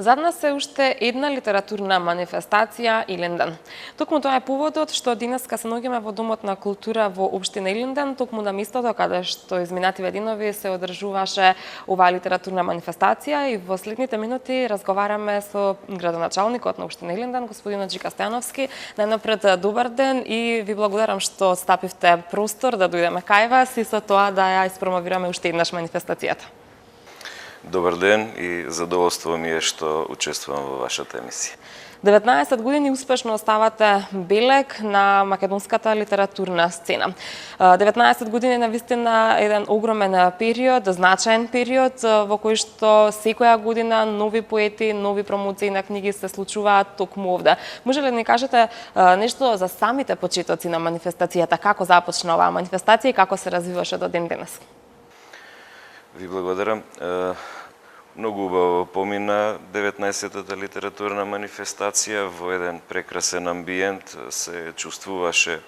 Зад нас е уште една литературна манифестација Илинден. Токму тоа е поводот што денеска се наоѓаме во Домот на култура во општина Илинден, токму на местото каде што изминативе денови се одржуваше оваа литературна манифестација и во следните минути разговараме со градоначалникот на општина Илинден, господин Аџика Стојановски. Најнапред добар ден и ви благодарам што стапивте простор да дојдеме кај вас и со тоа да ја испромовираме уште еднаш манифестацијата. Добар ден и задоволство ми е што учествувам во вашата емисија. 19 години успешно оставате белег на македонската литературна сцена. 19 години навистина еден огромен период, значаен период во кој што секоја година нови поети, нови промоции на книги се случуваат токму овде. Може ли да ни кажете нешто за самите почетоци на манифестацијата, како започна оваа манифестација и како се развиваше до ден денес? Ви благодарам. Многу убаво помина 19-та литературна манифестација во еден прекрасен амбиент, се чувствуваше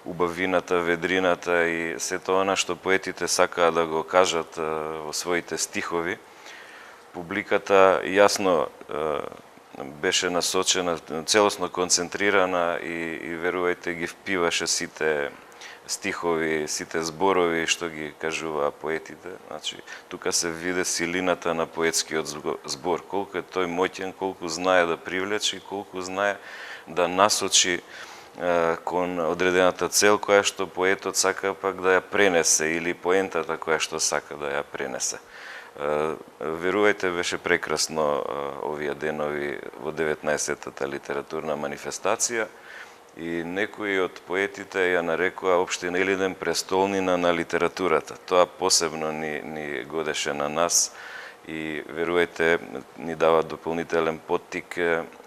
убавината, ведрината и сето она што поетите сакаат да го кажат во своите стихови. Публиката јасно беше насочена, целосно концентрирана и верувајте ги впиваше сите стихови, сите зборови што ги кажуваа поетите. Значи, тука се виде силината на поетскиот збор, колку е тој моќен, колку знае да привлече и колку знае да насочи кон одредената цел која што поетот сака пак да ја пренесе или поентата која што сака да ја пренесе. Верувајте, беше прекрасно овие денови во 19-та литературна манифестација. И некои од поетите ја нарекоа општина Илинден престолнина на литературата. Тоа посебно ни годеше на нас и верувајте ни дава дополнителен поттик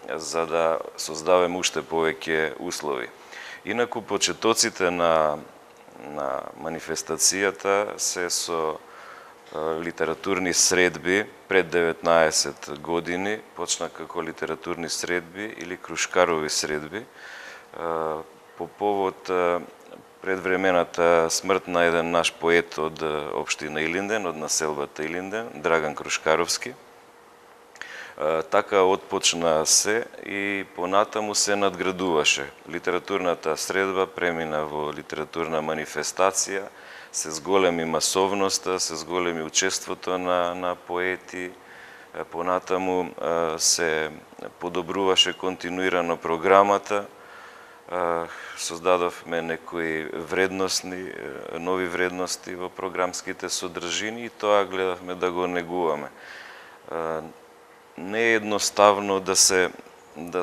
за да создаваме уште повеќе услови. Инаку почетоците на манифестацијата се со литературни средби пред 19 години, почна како литературни средби или крушкарови средби, по повод предвремената смрт на еден наш поет од општина Илинден, од населбата Илинден, Драган Крушкаровски. Така отпочна се и понатаму се надградуваше. Литературната средба премина во литературна манифестација, се зголеми масовноста, се зголеми учеството на поети, понатаму се подобруваше континуирано програмата, создадовме некои нови вредности во програмските содржини и тоа гледавме да го негуваме. Не е едноставно да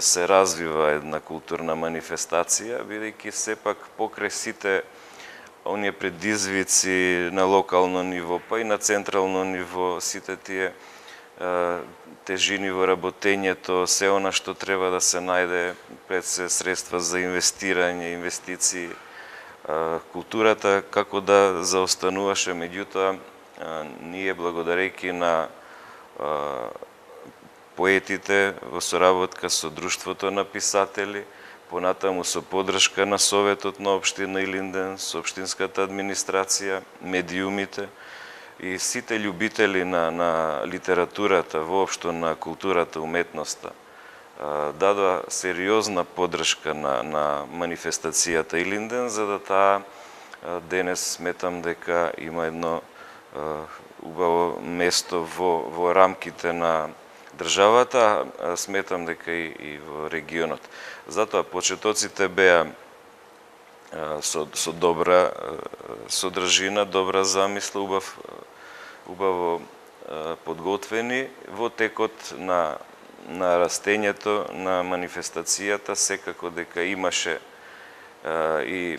се развива една културна манифестација, бидејќи сепак покрај сите оние предизвици на локално ниво, па и на централно ниво, сите тие тежини во работењето, се она што треба да се најде, пред се средства за инвестирање, инвестиции, културата како да заостануваше, меѓутоа ние благодарејќи на поетите во соработка со Друштвото на писатели, понатаму со поддршка на Советот на општина Илинден, со општинската администрација, медиумите, и сите љубители на литературата, воопшто на културата, уметноста, дадоа сериозна поддршка на манифестацијата Илинден, за да таа денес сметам дека има едно убаво место во рамките на државата, а сметам дека и во регионот. Затоа почетоците беа со добра содржина, добра замисла, убаво подготвени. Во текот на растењето на манифестацијата секако дека имаше и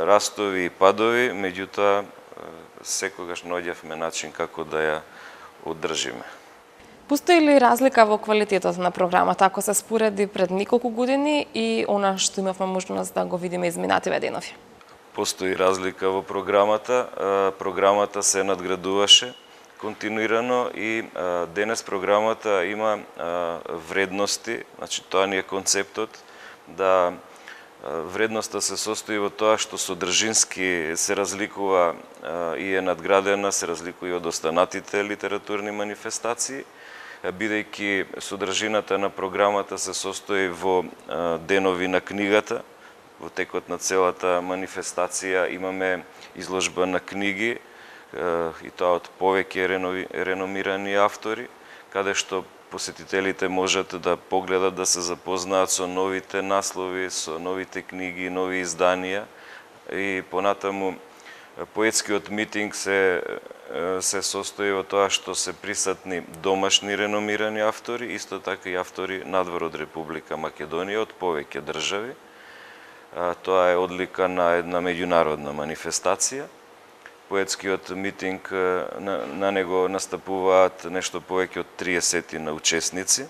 растови и падови, меѓутоа секогаш наоѓавме начин како да ја одржиме. Постои ли разлика во квалитетот на програмата ако се спореди пред неколку години и она што имавме можност да го видиме изминативе денови? Постои разлика во програмата. Програмата се надградуваше континуирано и денес програмата има вредности, значи тоа ни е концептот, да вредноста се состои во тоа што содржински се разликува и е надградена, се разликува и од останатите литературни манифестации, бидејќи содржината на програмата се состои во денови на книгата. Во текот на целата манифестација имаме изложба на книги, и тоа од повеќе реномирани автори, каде што посетителите можат да погледат, да се запознаат со новите наслови, со новите книги, нови изданија. И понатаму поетскиот митинг се состои во тоа што се присутни домашни реномирани автори, исто така и автори надвор од Република Македонија, од повеќе држави. Тоа е одлика на една меѓународна манифестација. Поетскиот митинг, на него настапуваат нешто повеќе од 30 на учесници.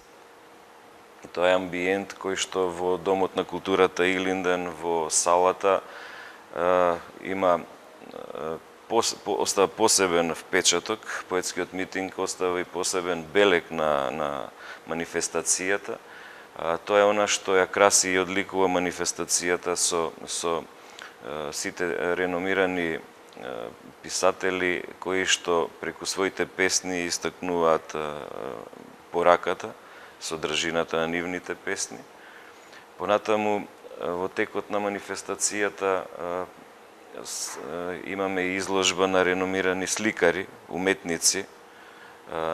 И тоа е амбиент кој што во Домот на културата Илинден, во салата, остава посебен впечаток. Поетскиот митинг остава и посебен белег на манифестацијата. Тоа е она што ја краси и одликува манифестацијата со сите реномирани писатели кои што преку своите песни истакнуваат пораката, содржината на нивните песни. Понатаму, во текот на манифестацијата имаме изложба на реномирани сликари, уметници,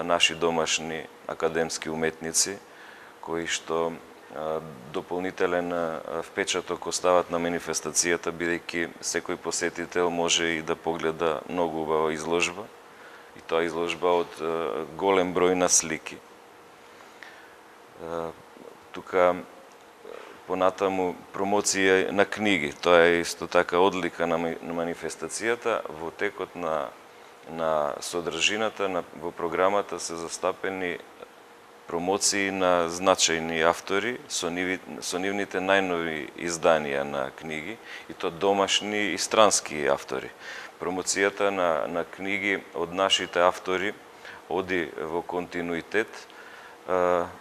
наши домашни академски уметници, кои што дополнителен впечаток остават на манифестацијата, бидејќи секој посетител може и да погледа многу убава изложба, и тоа изложба од голем број на слики. Тука понатаму промоција на книги, тоа е исто така одлика на манифестацијата. Во текот на содржината во програмата се застапени промоции на значајни автори со нивните најнови изданија на книги, и то домашни и странски автори. Промоцијата на книги од нашите автори оди во континуитет,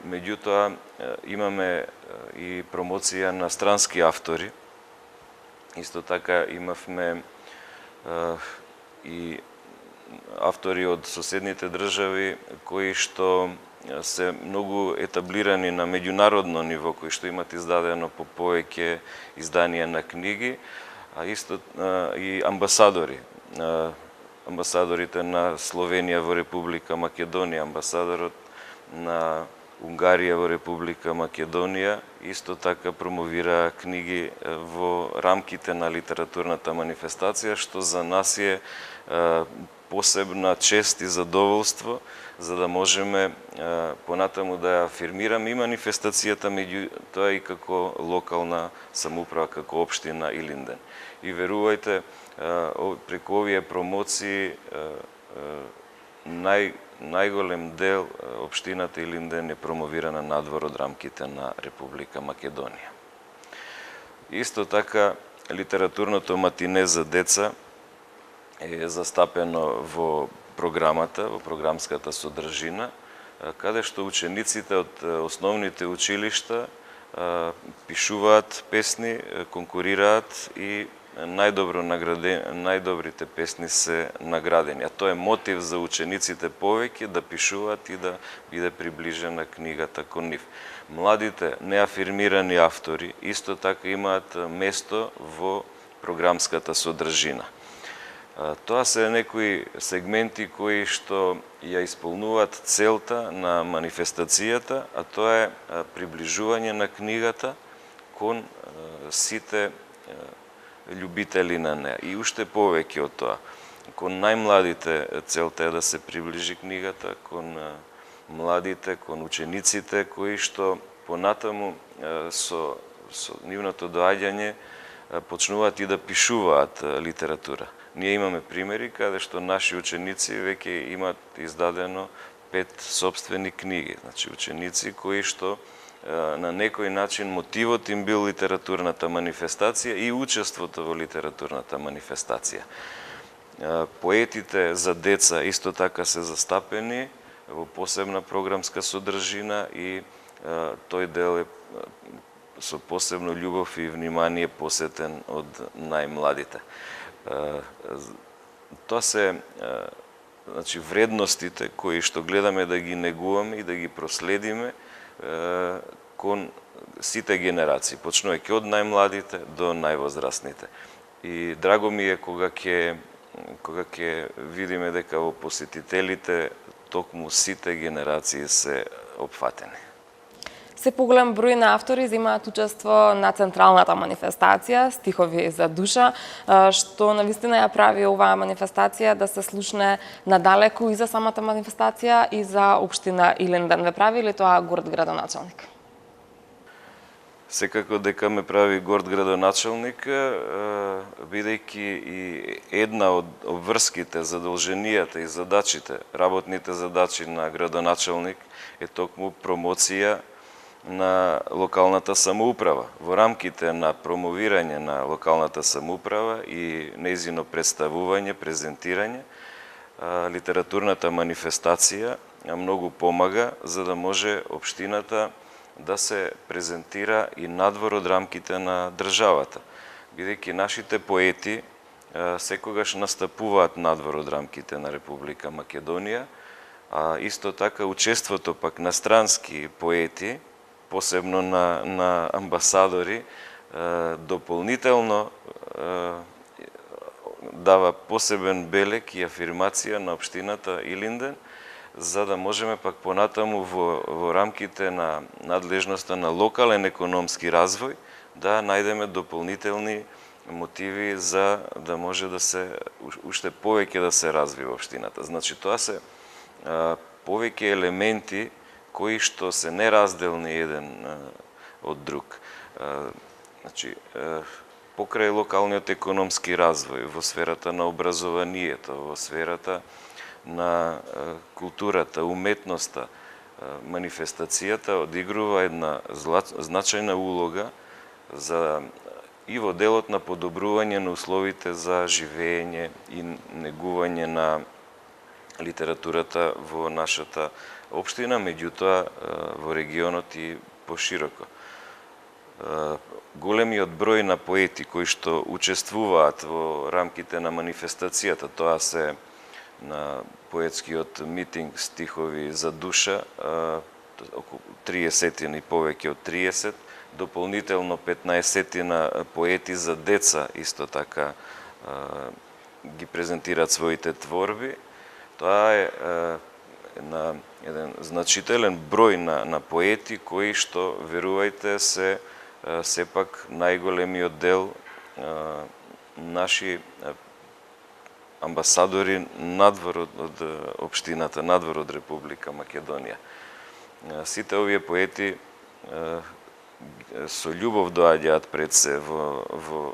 меѓутоа имаме и промоција на странски автори. Исто така имавме и автори од соседните држави кои што се многу етаблирани на меѓународно ниво, кои што имат издадено по повеќе изданија на книги, а исто и амбасадори. Амбасадорите на Словенија во Република Македонија, амбасадорот на Унгарија во Република Македонија исто така промовира книги во рамките на литературната манифестација, што за нас е посебна чест и задоволство, за да можеме понатаму да ја афирмираме и манифестацијата, меѓутоа и како локална самоуправа, како општина Илинден. И верувајте, преку овие промоции најголем дел општината Илинден е промовирана надвор од рамките на Република Македонија. Исто така, литературното матине за деца е застапено во програмата, во програмската содржина, каде што учениците од основните училишта пишуваат песни, конкурираат и најдобрите песни се наградени. А тоа е мотив за учениците повеќе да пишуваат и да биде приближена книгата кон нив. Младите неафирмирани автори исто така имаат место во програмската содржина. Тоа се некои сегменти кои што ја исполнуваат целта на манифестацијата, а тоа е приближување на книгата кон сите љубители на неа. И уште повеќе од тоа, кон најмладите целта е да се приближи книгата, кон младите, кон учениците кои што понатаму со нивното доаѓање почнуваат и да пишуваат литература. Ние имаме примери каде што наши ученици веќе имаат издадено 5 собствени книги. Значи ученици кои што на некој начин мотивот им бил литературната манифестација и учеството во литературната манифестација. Поетите за деца исто така се застапени во посебна програмска содржина и тој дел е со посебно љубов и внимание посетен од најмладите. Тоа се значи вредностите кои што гледаме да ги негуваме и да ги проследиме кон сите генерации, почнувајќи од најмладите до највозрастните. И драго ми е кога ќе видиме дека во посетителите токму сите генерации се опфатени. Се поголем број на автори земаат учество на централната манифестација Стихови за душа, што навистина ја прави оваа манифестација да се слушне надалеку и за самата манифестација и за општина Илинден. Ве прави ли тоа горд градоначалник? Секако дека ме прави горд градоначалник, бидејќи и една од обврските, задолженијата и задачите, работните задачи на градоначалник е токму промоција на локалната самоуправа. Во рамките на промовирање на локалната самоуправа и нејзино представување, презентирање, литературната манифестација многу помага за да може општината да се презентира и надвор од рамките на државата. Бидејќи нашите поети секогаш настапуваат надвор од рамките на Република Македонија, а исто така учеството пак на странски поети, посебно на амбасадори, дополнително дава посебен белег и афирмација на општината Илинден, за да можеме пак понатаму во рамките на надлежноста на локален економски развој да најдеме дополнителни мотиви за да може да се уште повеќе да се развива општината. Значи тоа се повеќе елементи кои што се неразделни еден од друг. Значи, покрај локалниот економски развој, во сферата на образованието, во сферата на културата, уметноста, манифестацијата одигрува една значајна улога за и во делот на подобрување на условите за живење и негување на литературата во нашата општина, меѓутоа во регионот и пошироко. Големиот број на поети кои што учествуваат во рамките на манифестацијата, тоа се на поетскиот митинг Стихови за душа, околу 30 и повеќе од 30, дополнително 15 поети за деца исто така ги презентираат своите творби. Тоа е на еден значителен број на поети кои што, верувајте, се сепак најголемиот дел наши амбасадори надвор од општината, надвор од Република Македонија. Сите овие поети со љубов доаѓаат пред се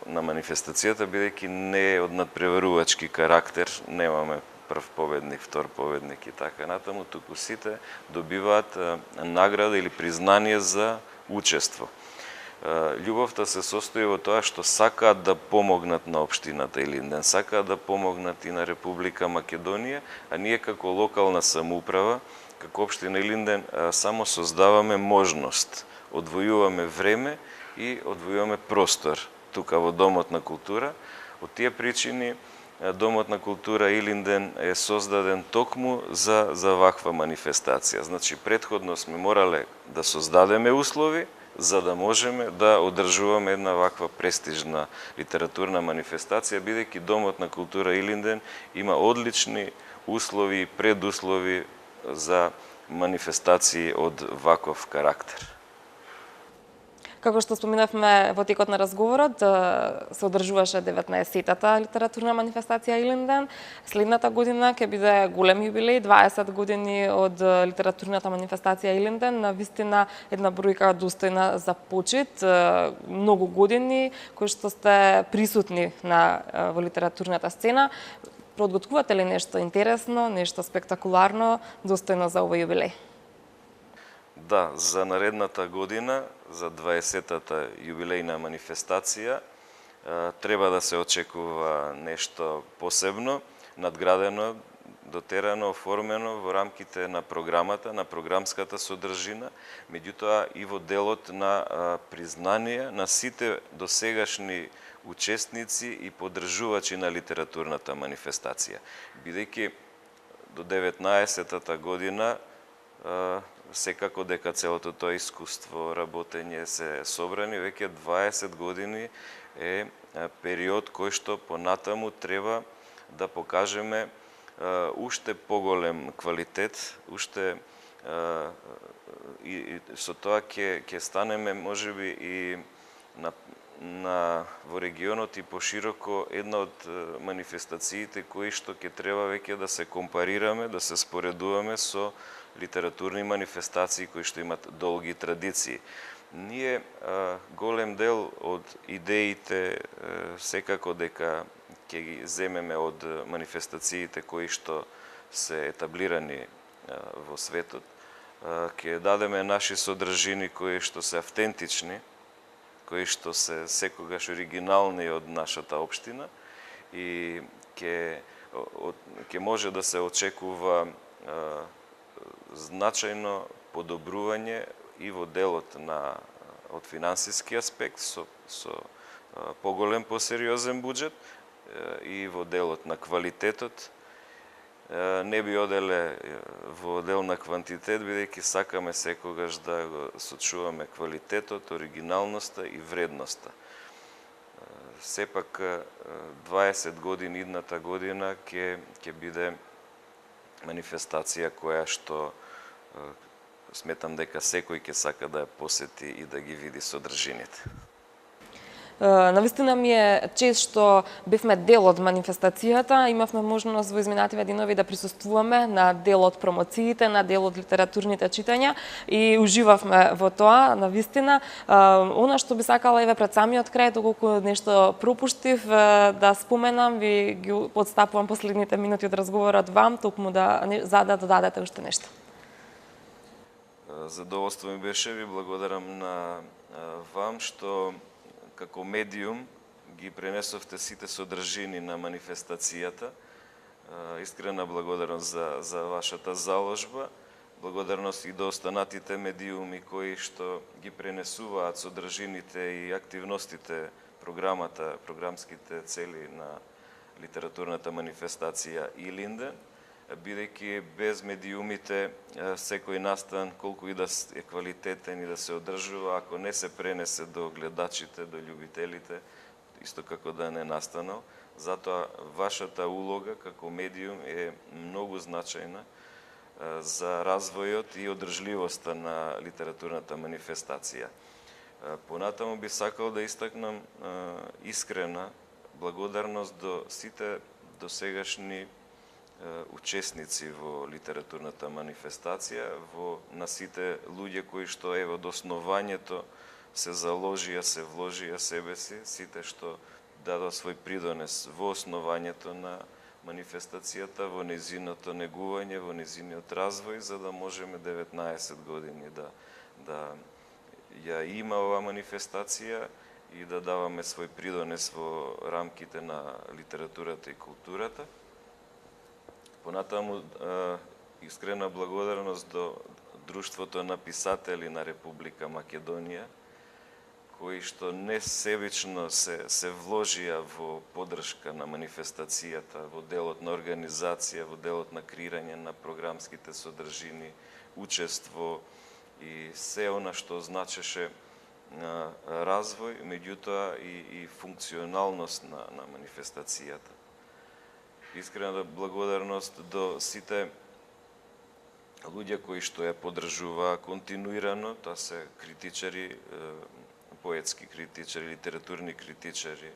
на манифестацијата, бидејќи не е од надпреварувачки карактер, немаме прв победник, втор победник и така натаму, туку сите добиваат награда или признание за учество. Љубовта се состои во тоа што сакаат да помогнат на општината Илинден, сакаат да помогнат и на Република Македонија, а ние како локална самоуправа, како општина Илинден, само создаваме можност, одвојуваме време и одвојуваме простор тука во Домот на култура. Од тие причини Домот на култура Илинден е создаден токму за ваква манифестација. Значи, претходно сме морале да создадеме услови за да можеме да одржуваме една ваква престижна литературна манифестација, бидејќи Домот на култура Илинден има одлични услови и предуслови за манифестации од ваков карактер. Како што споминавме во текот на разговорот, се одржуваше 19-тата литературна манифестација Илинден. Следната година ќе биде голем јубилеј, 20 години од литературната манифестација Илинден, на вистина една бројка достојна за почит. Многу години кои што сте присутни во литературната сцена. Подготвувате ли нешто интересно, нешто спектакуларно, достојно за овој јубилеј? Да, за наредната година, за 20-та јубилејна манифестација, треба да се очекува нешто посебно, надградено, дотерано, оформено во рамките на програмата, на програмската содржина, меѓутоа и во делот на признание на сите досегашни учесници и поддржувачи на литературната манифестација. Бидејќи до 19-та година секако дека целото тоа искуство, работење се собрани, веќе 20 години е период кој што понатаму треба да покажеме уште поголем квалитет, уште и со тоа ќе станеме можеби и во регионот и пошироко една од манифестациите кои што ќе треба веќе да се компарираме, да се споредуваме со литературни манифестации кои што имат долги традиции. Ние голем дел од идеите секако дека ќе ги земеме од манифестациите кои што се етаблирани во светот, ќе дадеме наши содржини кои што се автентични, кои што се секогаш оригинални од нашата општина и ќе може да се очекува значајно подобрување и во делот од финансиски аспект со поголем, посериозен буџет и во делот на квалитетот. Не би оделе во дел на квантитет, бидејќи сакаме секогаш да го сочуваме квалитетот, оригиналноста и вредноста. Сепак 20 години идната година ќе биде манифестација која што сметам дека секој ќе сака да ја посети и да ги види содржините. Навистина ми е чест што бевме дел од манифестацијата, имавме можност во изминативе денови да присуствуваме на дел од промоциите, на дел од литературните читања и уживавме во тоа, навистина. Она што би сакала еве пред самиот крај, доколку нешто пропуштив да споменам, ви ги подстапувам последните минути од разговорот вам, токму да додадете уште нешто. Задоволство ми беше, ви благодарам на вам што како медиум ги пренесовте сите содржини на манифестацијата. Искрена благодарност за вашата заложба. Благодарност и до останатите медиуми кои што ги пренесуваат содржините и активностите, програмските цели на литературната манифестација Илинден, бидејќи без медиумите секој настан, колку и да е квалитетен и да се одржува, ако не се пренесе до гледачите, до љубителите, исто како да не настанал. Затоа вашата улога како медиум е многу значајна за развојот и одржливоста на литературната манифестација. Понатаму би сакал да истакнам искрена благодарност до сите досегашни учесници во литературната манифестација, на сите луѓе кои што од основањето се заложија, се вложија себе си, сите што дадоа свој придонес во основањето на манифестацијата, во незиното негување, во незиниот развој, за да можеме 19 години да ја има оваа манифестација и да даваме свој придонес во рамките на литературата и културата. Понатаму искрена благодарност до Друштвото на писатели на Република Македонија, кои што несебично се вложија во поддршка на манифестацијата, во делот на организација, во делот на креирање на програмските содржини, учество и се она што значеше развој, меѓутоа и функционалност на манифестацијата. Искрена благодарност до сите луѓе кои што ја поддржуваа континуирано, тоа се критичари, поетски критичари, литературни критичари,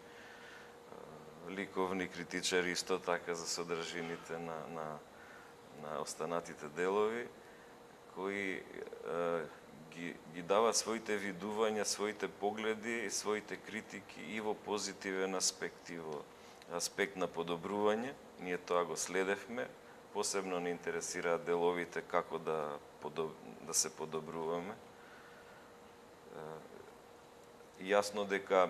ликовни критичари, исто така за содржините на останатите делови, кои ги даваат своите видувања, своите погледи и своите критики и во позитивен аспект, и во аспект на подобрување. Ние тоа го следевме, посебно не интересираат деловите како да се подобруваме. Јасно дека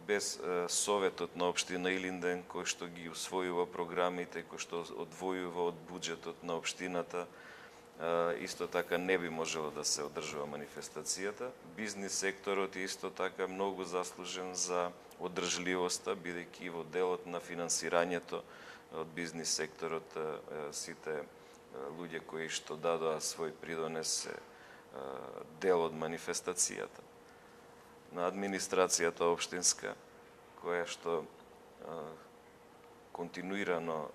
без Советот на општина Илинден, кој што ги усвојува програмите, кој што одвојува од буџетот на општината, исто така не би можело да се одржува манифестацијата. Бизнис секторот е исто така многу заслужен за одржливоста, бидејќи во делот на финансирањето од бизнис секторот, сите луѓе кои што дадоа свој придонес дел од манифестацијата. На администрацијата општинска, која што континуирано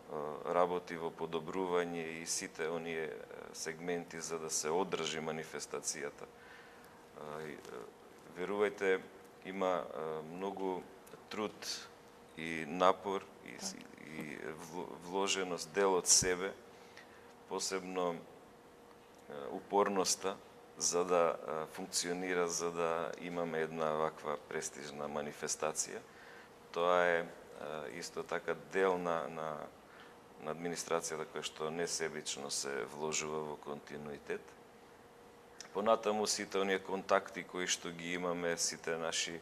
работи во подобрување и сите оние сегменти за да се одржи манифестацијата. Верувајте, има многу труд и напор и вложеност, дел од себе, посебно упорноста за да функционира, за да имаме една ваква престижна манифестација. Тоа е исто така дел на администрацијата која што несебично се вложува во континуитет. Понатаму сите оние контакти кои што ги имаме, сите наши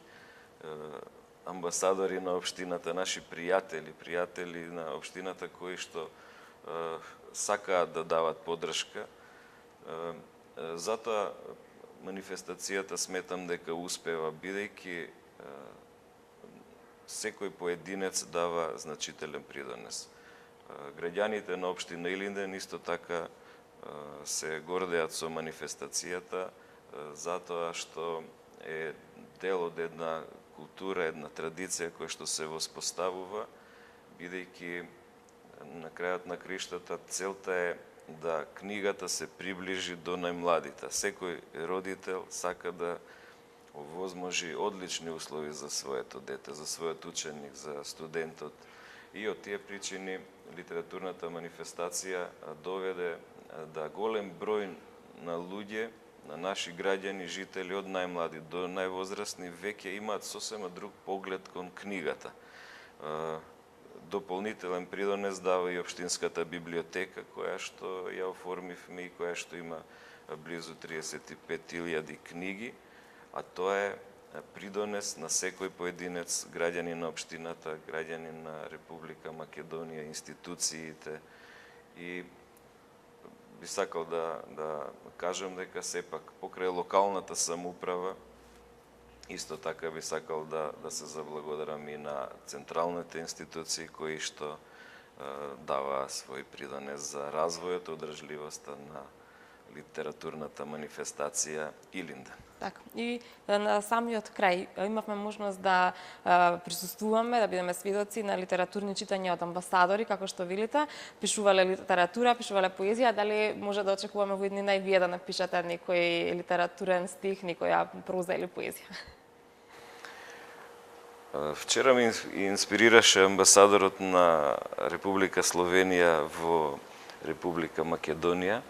амбасадори на општината, наши пријатели на општината кои што сакаат да дават поддршка. Затоа манифестацијата сметам дека успева, бидејќи секој поединец дава значителен придонес. Граѓаните на општина Илинден исто така се гордеат со манифестацијата, затоа што е дел од една култура, една традиција која што се воспоставува, бидејќи на крајот на криштата целта е да книгата се приближи до најмладите. Секој родител сака да овозможи одлични услови за своето дете, за својот ученик, за студентот. И од тие причини литературната манифестација доведе да голем број на луѓе, на наши граѓани, жители од најмлади до највозрастни, веќе имаат сосема друг поглед кон книгата. Дополнителен придонес дава и општинската библиотека, која што ја оформивме и која што има близу 35.000 книги, а тоа е придонес на секој поединец, граѓани на општината, граѓани на Република Македонија, институциите. И би сакал да кажам дека сепак покрај локалната самоуправа, исто така би сакал да се заблагодарам и на централните институции кои што дава свој придонес за развојот, одржливоста на литературната манифестација Илинден. Така. И на самиот крај имавме можност да присуствуваме, да бидеме свидоци на литературни читања од амбасадори, како што видите, пишувале литература, пишувале поезија. Дали може да очекуваме во иднина и вие да напишете некој литературен стих, некоја проза или поезија? Вчера ме инспирираше амбасадорот на Република Словенија во Република Македонија,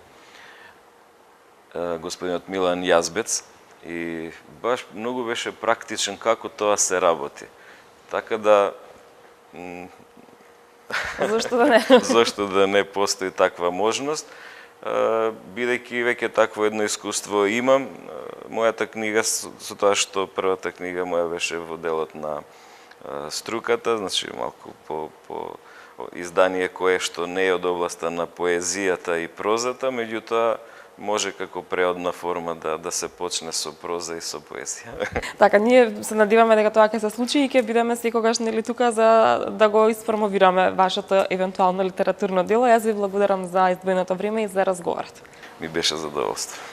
господинот Милан Јазбец, и баш многу беше практичен како тоа се работи. Така да зошто да не постои таква можност, бидејќи веќе такво едно искуство имам. Мојата книга, со тоа што првата книга моја беше во делот на струката, значи малку по издание кое што не е од областа на поезијата и прозата, меѓутоа може како преодна форма да се почне со проза и со поезија. Така, ние се надеваме дека тоа ќе се случи и ќе бидеме секогаш нели тука за да го испромовираме вашето евентуално литературно дело. Јас ви благодарам за издвоеното време и за разговорот. Ми беше задоволство.